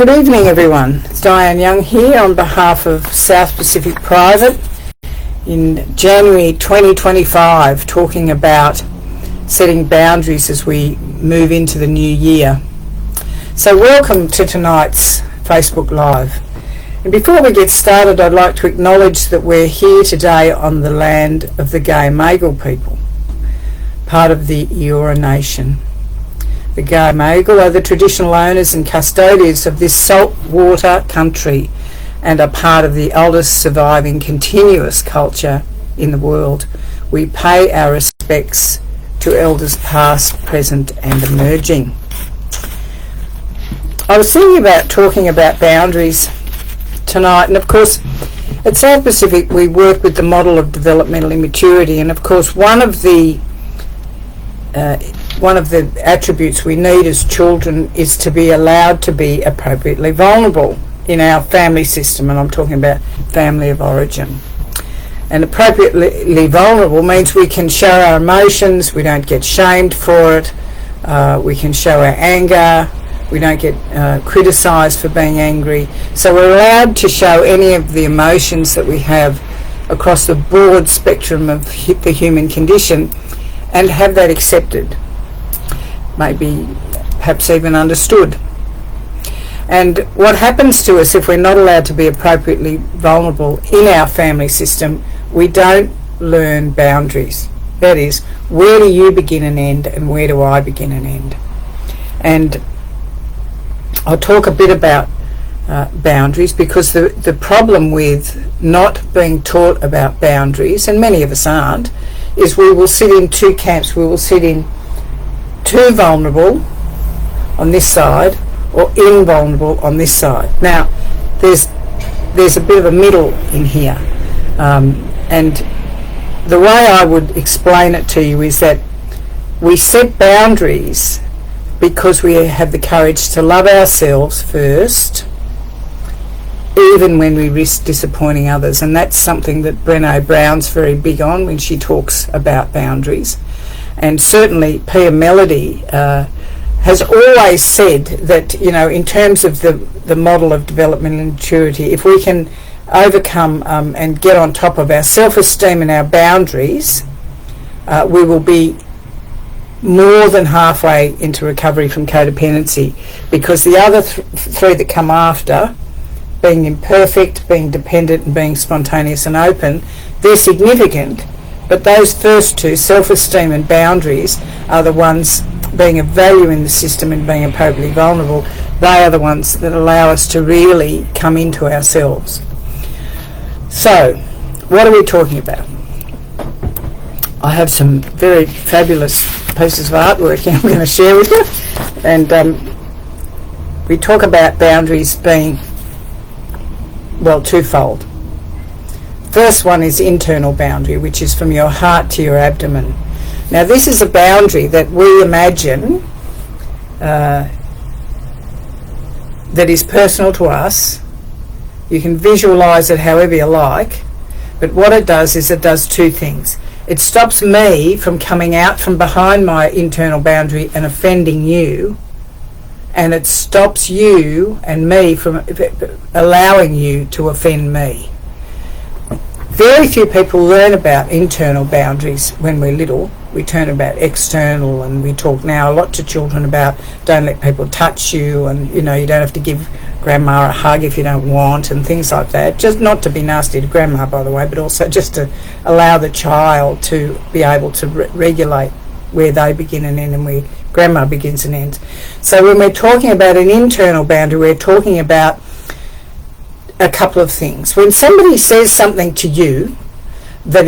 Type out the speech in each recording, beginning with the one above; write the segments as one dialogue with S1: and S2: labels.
S1: Good evening, everyone. It's Diane Young here on behalf of South Pacific Private in January 2025, talking about setting boundaries as we move into the new year. So welcome to tonight's Facebook Live. And before we get started, I'd like to acknowledge that we're here today on the land of the Gay-Magal people, part of the Eora Nation. The Gay-Magal are the traditional owners and custodians of this saltwater country and are part of the oldest surviving continuous culture in the world. We pay our respects to elders past, present and emerging. I was thinking about talking about boundaries tonight, and of course at South Pacific we work with the model of developmental immaturity, and of course one of the attributes we need as children is to be allowed to be appropriately vulnerable in our family system, and I'm talking about family of origin. And appropriately vulnerable means we can show our emotions, we don't get shamed for it, we can show our anger, we don't get criticised for being angry. So we're allowed to show any of the emotions that we have across the broad spectrum of the human condition and have that accepted, maybe perhaps even understood. And what happens to us if we're not allowed to be appropriately vulnerable in our family system, we don't learn boundaries. That is, where do you begin and end, and where do I begin and end? And I'll talk a bit about boundaries, because the problem with not being taught about boundaries, and many of us aren't, is we will sit in two camps. We will sit in too vulnerable on this side or invulnerable on this side. Now there's a bit of a middle in here, and the way I would explain it to you is that we set boundaries because we have the courage to love ourselves first, even when we risk disappointing others. And that's something that Brené Brown's very big on when she talks about boundaries. And certainly Pia Mellody has always said that, you know, in terms of the model of developmental maturity, if we can overcome and get on top of our self-esteem and our boundaries, we will be more than halfway into recovery from codependency, because the other three that come after, being imperfect, being dependent and being spontaneous and open, they're significant, but those first two, self-esteem and boundaries, are the ones being of value in the system and being appropriately vulnerable. They are the ones that allow us to really come into ourselves. So what are we talking about? I have some very fabulous pieces of artwork I'm going to share with you, and we talk about boundaries being, well, twofold. First one is internal boundary, which is from your heart to your abdomen. Now this is a boundary that we imagine that is personal to us. You can visualise it however you like, but what it does is it does two things. It stops me from coming out from behind my internal boundary and offending you, and it stops you and me from allowing you to offend me. Very few people learn about internal boundaries when we're little. We learn about external, and we talk now a lot to children about don't let people touch you, and you know, you don't have to give grandma a hug if you don't want, and things like that. Just not to be nasty to grandma, by the way, but also just to allow the child to be able to regulate where they begin and end and where grandma begins and ends. So when we're talking about an internal boundary, we're talking about a couple of things. When somebody says something to you that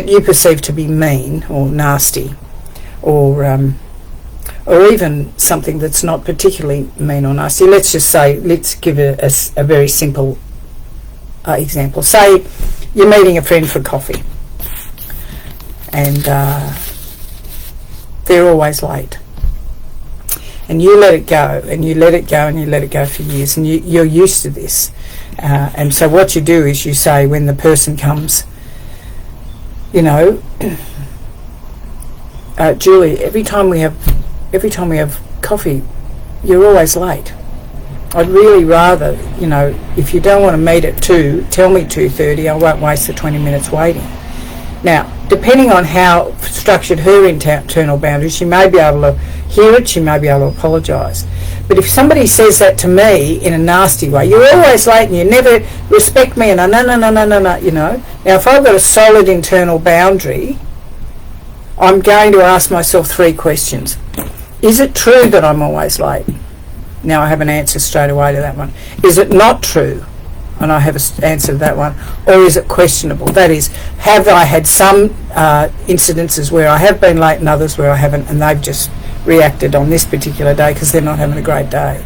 S1: you perceive to be mean or nasty, or even something that's not particularly mean or nasty, let's just say, let's give a very simple example. Say you're meeting a friend for coffee, and they're always late, and you let it go, and you let it go, and you let it go for years, and you're used to this. And so what you do is you say, when the person comes, you know, Julie, every time we have coffee, you're always late. I'd really rather, you know, if you don't want to meet at 2, tell me 2:30. I won't waste the 20 minutes waiting. Now, depending on how structured her internal boundaries, she may be able to hear it, she may be able to apologise. But if somebody says that to me in a nasty way, you're always late and you never respect me, and no, you know. Now, if I've got a solid internal boundary, I'm going to ask myself 3 questions. Is it true that I'm always late? Now I have an answer straight away to that one. Is it not true? And I have an answer to that one. Or is it questionable? That is, have I had some incidences where I have been late and others where I haven't, and they've just reacted on this particular day because they're not having a great day.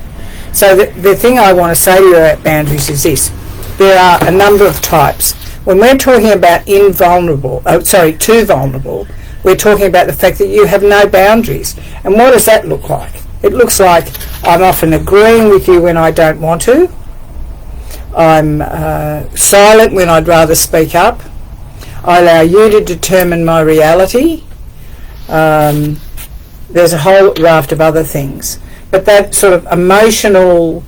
S1: So the thing I want to say to you about boundaries is this. There are a number of types. When we're talking about too vulnerable, we're talking about the fact that you have no boundaries. And what does that look like? It looks like I'm often agreeing with you when I don't want to. I'm silent when I'd rather speak up. I allow you to determine my reality. There's a whole raft of other things. But that sort of emotional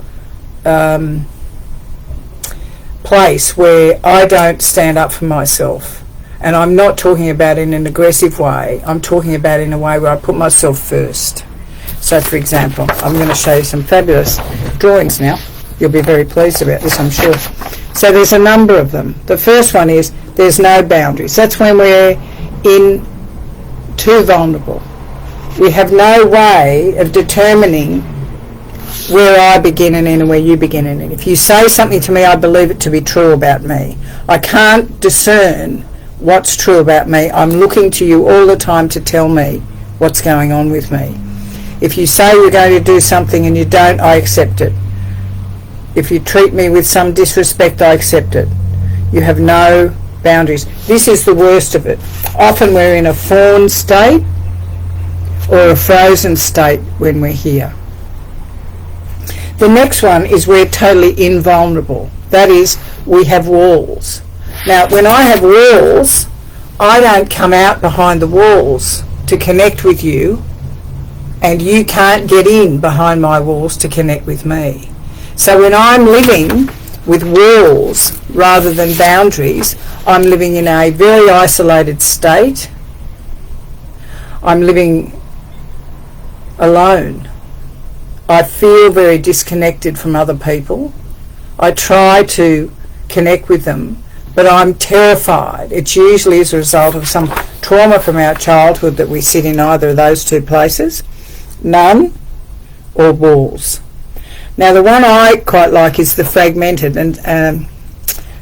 S1: place where I don't stand up for myself. And I'm not talking about in an aggressive way. I'm talking about in a way where I put myself first. So, for example, I'm going to show you some fabulous drawings now. You'll be very pleased about this, I'm sure. So there's a number of them. The first one is there's no boundaries. That's when we're too vulnerable. We have no way of determining where I begin and end and where you begin and end. If you say something to me, I believe it to be true about me. I can't discern what's true about me. I'm looking to you all the time to tell me what's going on with me. If you say you're going to do something and you don't, I accept it. If you treat me with some disrespect, I accept it. You have no boundaries. This is the worst of it. Often we're in a fawn state or a frozen state when we're here. The next one is we're totally invulnerable. That is, we have walls. Now, when I have walls, I don't come out behind the walls to connect with you, and you can't get in behind my walls to connect with me. So when I'm living with walls rather than boundaries, I'm living in a very isolated state. I'm living alone. I feel very disconnected from other people. I try to connect with them, but I'm terrified. It's usually as a result of some trauma from our childhood that we sit in either of those 2 places. None or walls. Now the one I quite like is the fragmented, and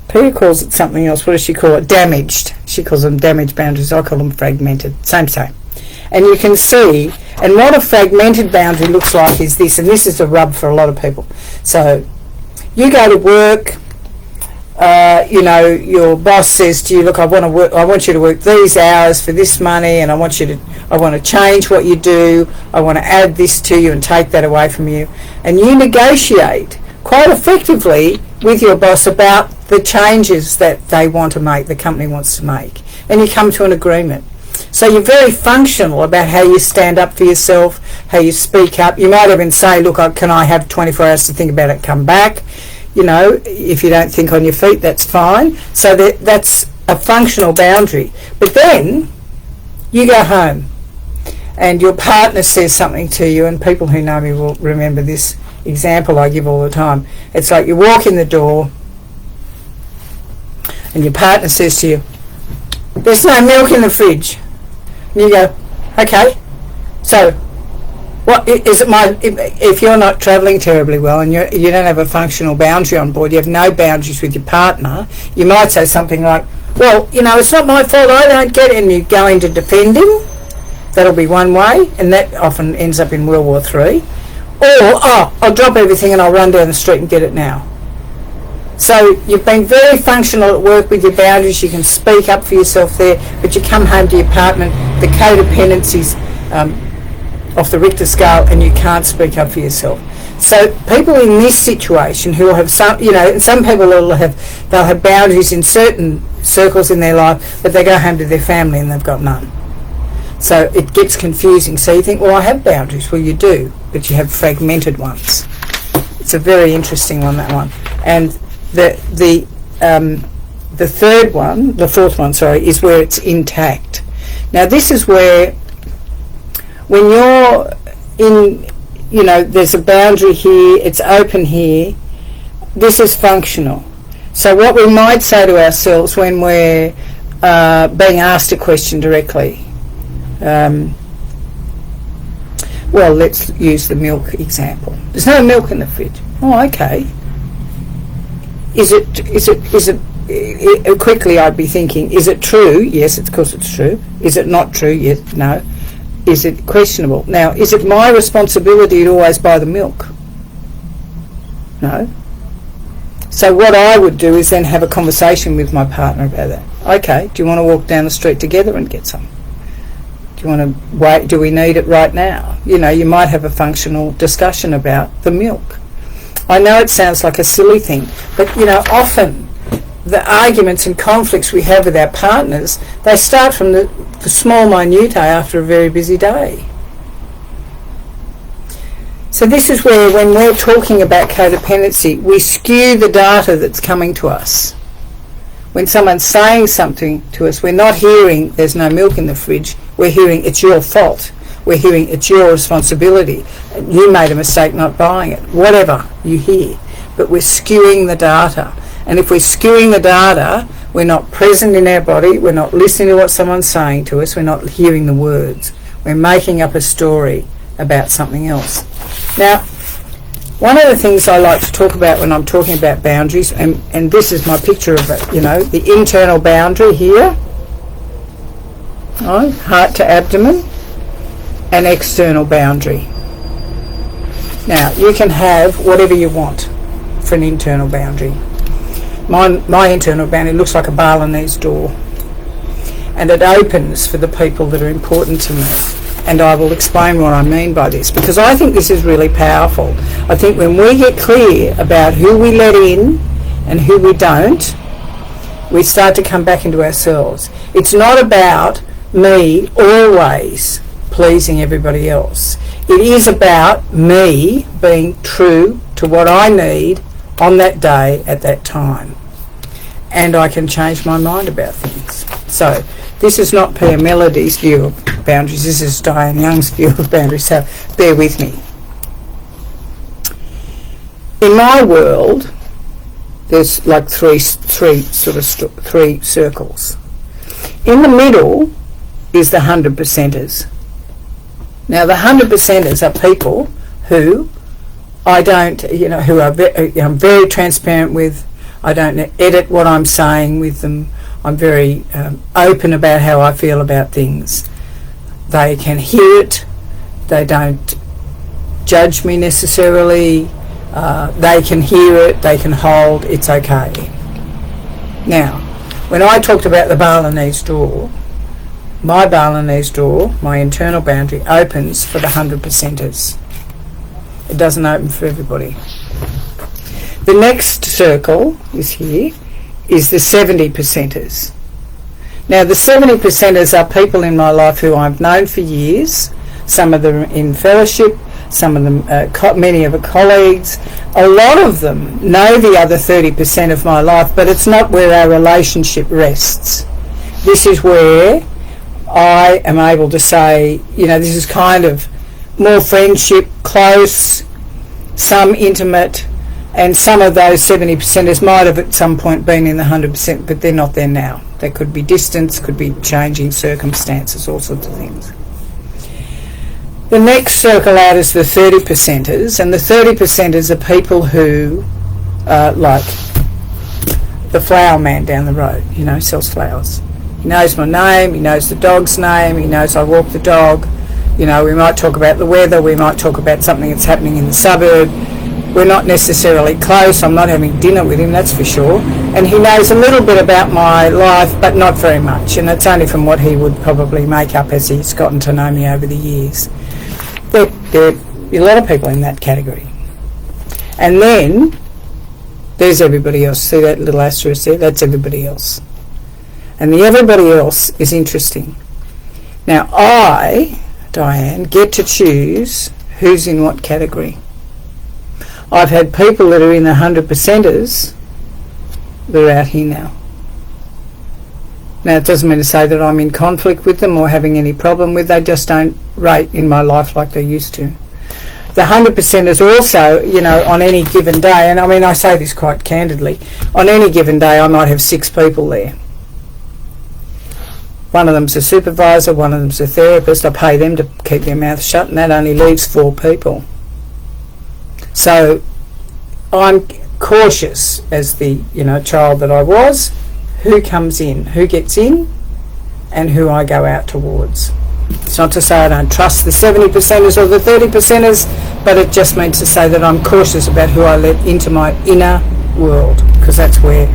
S1: Peter calls it something else. What does she call it? Damaged. She calls them damaged boundaries. I call them fragmented. Same. And you can see, and what a fragmented boundary looks like is this, and this is a rub for a lot of people. So you go to work, you know, your boss says to you, look, I want you to work these hours for this money, and I want to change what you do, I want to add this to you and take that away from you. And you negotiate quite effectively with your boss about the changes that they want to make, the company wants to make. And you come to an agreement. So you're very functional about how you stand up for yourself, how you speak up. You might even say, look, can I have 24 hours to think about it, come back? You know, if you don't think on your feet, that's fine. So that's a functional boundary. But then you go home and your partner says something to you, and people who know me will remember this example I give all the time. It's like you walk in the door and your partner says to you, there's no milk in the fridge. And you go, okay, so what is it? If you're not travelling terribly well and you don't have a functional boundary on board, you have no boundaries with your partner, you might say something like, well, you know, it's not my fault, I don't get it, and you go into defending. That'll be one way, and that often ends up in World War III. Or, I'll drop everything and I'll run down the street and get it now. So you've been very functional at work with your boundaries, you can speak up for yourself there, but you come home to your apartment, the codependency's off the Richter scale, and you can't speak up for yourself. So people in this situation who have some, you know, some people they'll have boundaries in certain circles in their life, but they go home to their family and they've got none. So it gets confusing. So you think, well, I have boundaries. Well, you do, but you have fragmented ones. It's a very interesting one, that one. And the fourth one, is where it's intact. Now this is where, when you're in, there's a boundary here, it's open here, this is functional. So what we might say to ourselves when we're being asked a question directly, well, let's use the milk example. There's no milk in the fridge. Oh, okay. Quickly I'd be thinking, is it true? Yes, of course it's true. Is it not true? Yes, no. Is it questionable? Now, is it my responsibility to always buy the milk? No. So what I would do is then have a conversation with my partner about that. Okay, do you want to walk down the street together and get some? Do you want to wait? Do we need it right now? You might have a functional discussion about the milk. I know it sounds like a silly thing, but often the arguments and conflicts we have with our partners, they start from the small minutiae after a very busy day. So this is where, when we're talking about codependency, we skew the data that's coming to us. When someone's saying something to us, we're not hearing there's no milk in the fridge, we're hearing it's your fault. We're hearing it's your responsibility. You made a mistake not buying it. Whatever you hear. But we're skewing the data. And if we're skewing the data, we're not present in our body, we're not listening to what someone's saying to us, we're not hearing the words. We're making up a story about something else. Now, one of the things I like to talk about when I'm talking about boundaries, and this is my picture of it, the internal boundary here, heart to abdomen, an external boundary. Now, you can have whatever you want for an internal boundary. My internal boundary looks like a Balinese door, and it opens for the people that are important to me. And I will explain what I mean by this, because I think this is really powerful. I think when we get clear about who we let in and who we don't, we start to come back into ourselves. It's not about me always pleasing everybody else. It is about me being true to what I need on that day at that time. And I can change my mind about things. So this is not Pia Melody's view of boundaries, this is Diane Young's view of boundaries, so bear with me. In my world, there's like three circles. In the middle is the 100%ers. Now the 100%ers are people who I don't, who are I'm very transparent with. I don't edit what I'm saying with them. I'm very open about how I feel about things. They can hear it. They don't judge me necessarily. They can hear it. They can hold. It's okay. Now, when I talked about the Balinese door, my Balinese door, my internal boundary, opens for the 100%ers. It doesn't open for everybody. The next circle is here, is the 70%ers. Now the 70%ers are people in my life who I've known for years, some of them in fellowship, some of them, many of the colleagues. A lot of them know the other 30% of my life, but it's not where our relationship rests. This is where I am able to say, this is kind of more friendship, close, some intimate, and some of those 70%ers might have at some point been in the 100%, but they're not there now. There could be distance, could be changing circumstances, all sorts of things. The next circle out is the 30%ers, and the 30%ers are people who, like the flower man down the road, sells flowers. He knows my name, he knows the dog's name, he knows I walk the dog. We might talk about the weather, we might talk about something that's happening in the suburb. We're not necessarily close, I'm not having dinner with him, that's for sure. And he knows a little bit about my life, but not very much. And it's only from what he would probably make up as he's gotten to know me over the years. There are a lot of people in that category. And then there's everybody else. See that little asterisk there? That's everybody else. And the everybody else is interesting. Now I, Diane, get to choose who's in what category. I've had people that are in the 100%ers, they're out here now. Now, it doesn't mean to say that I'm in conflict with them or having any problem with them. They just don't rate in my life like they used to. The 100%ers also, you know, on any given day, and I mean, I say this quite candidly, on any given day I might have 6 people there. One of them's a supervisor, one of them's a therapist. I pay them to keep their mouth shut, and that only leaves 4 people. So I'm cautious as the, you know, child that I was, who comes in, who gets in, and who I go out towards. It's not to say I don't trust the 70%ers or the 30%ers, but it just means to say that I'm cautious about who I let into my inner world, because that's where,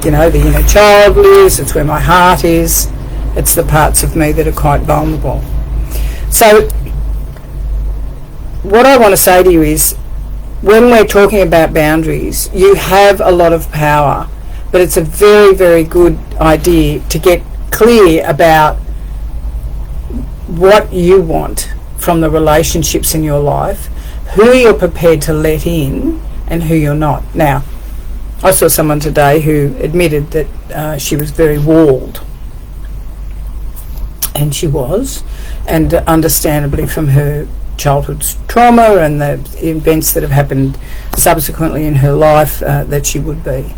S1: you know, the inner child lives, it's where my heart is, it's the parts of me that are quite vulnerable. So what I want to say to you is, when we're talking about boundaries, you have a lot of power, but it's a very, very good idea to get clear about what you want from the relationships in your life, who you're prepared to let in and who you're not. Now, I saw someone today who admitted that she was very walled, and she was, and understandably from her childhood trauma and the events that have happened subsequently in her life, that she would be.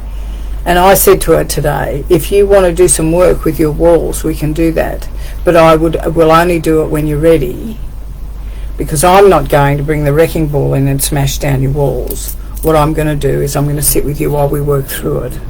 S1: And I said to her today, if you want to do some work with your walls, we can do that. But will only do it when you're ready, because I'm not going to bring the wrecking ball in and smash down your walls. What I'm going to do is I'm going to sit with you while we work through it.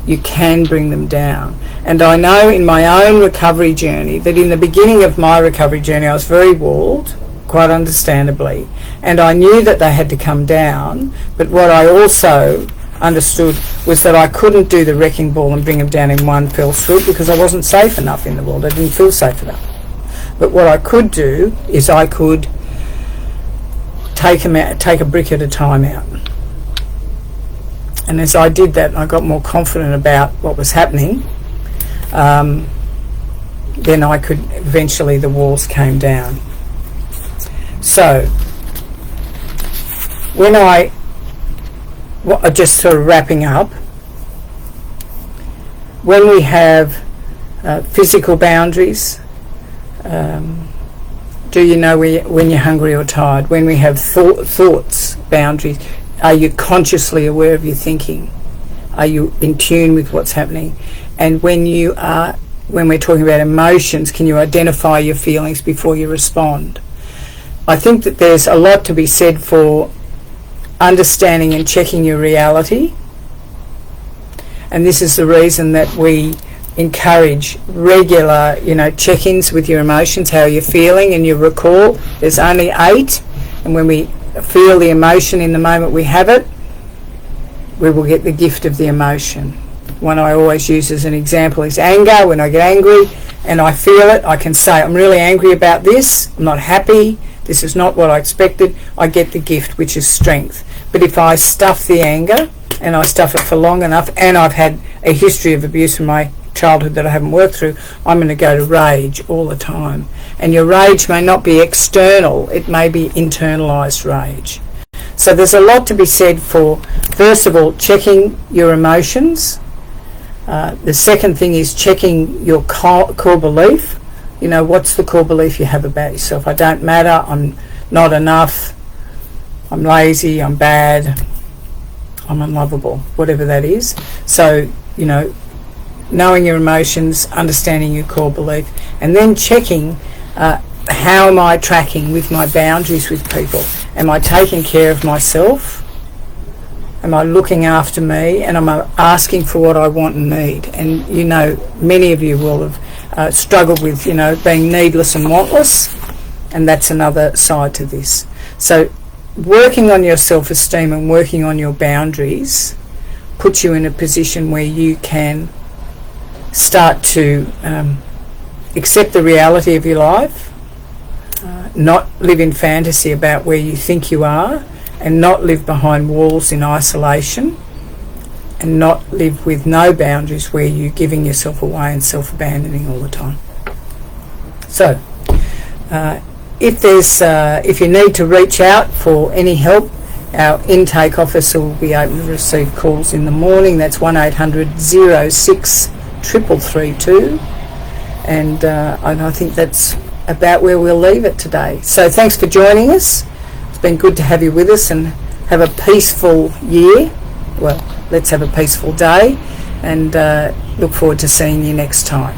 S1: You can bring them down. And I know in my own recovery journey that in the beginning of my recovery journey I was very walled, quite understandably, and I knew that they had to come down, but what I also understood was that I couldn't do the wrecking ball and bring them down in one fell swoop, because I wasn't safe enough in the world. I didn't feel safe enough. But what I could do is I could take them out, take a brick at a time out. And as I did that, I got more confident about what was happening. Then I could, eventually the walls came down. So when just sort of wrapping up, when we have physical boundaries, do you know when you're hungry or tired? When we have thoughts, boundaries, are you consciously aware of your thinking? Are you in tune with what's happening? And when we're talking about emotions, can you identify your feelings before you respond? I think that there's a lot to be said for understanding and checking your reality, and this is the reason that we encourage regular, you know, check-ins with your emotions, how you're feeling, and you recall there's only 8, and when we feel the emotion in the moment we have it, we will get the gift of the emotion. One I always use as an example is anger. When I get angry and I feel it, I can say, I'm really angry about this, I'm not happy, this is not what I expected. I get the gift, which is strength. But if I stuff the anger, and I stuff it for long enough, and I've had a history of abuse in my childhood that I haven't worked through, I'm going to go to rage all the time. And your rage may not be external, it may be internalized rage. So there's a lot to be said for, first of all, checking your emotions. The second thing is checking your core belief. You know, what's the core belief you have about yourself? I don't matter, I'm not enough, I'm lazy, I'm bad, I'm unlovable, whatever that is. So, you know, knowing your emotions, understanding your core belief, and then checking how am I tracking with my boundaries with people? Am I taking care of myself? Am I looking after me? And am I asking for what I want and need? And you know, many of you will have struggled with, you know, being needless and wantless, and that's another side to this. So working on your self-esteem and working on your boundaries puts you in a position where you can start to accept the reality of your life, not live in fantasy about where you think you are, and not live behind walls in isolation, and not live with no boundaries where you're giving yourself away and self-abandoning all the time. So if you need to reach out for any help, Our intake officer will be able to receive calls in the morning. That's 1800 06 332. And I think that's about where we'll leave it today. So thanks for joining us. It's been good to have you with us, and have a peaceful year. Well, let's have a peaceful day, and look forward to seeing you next time.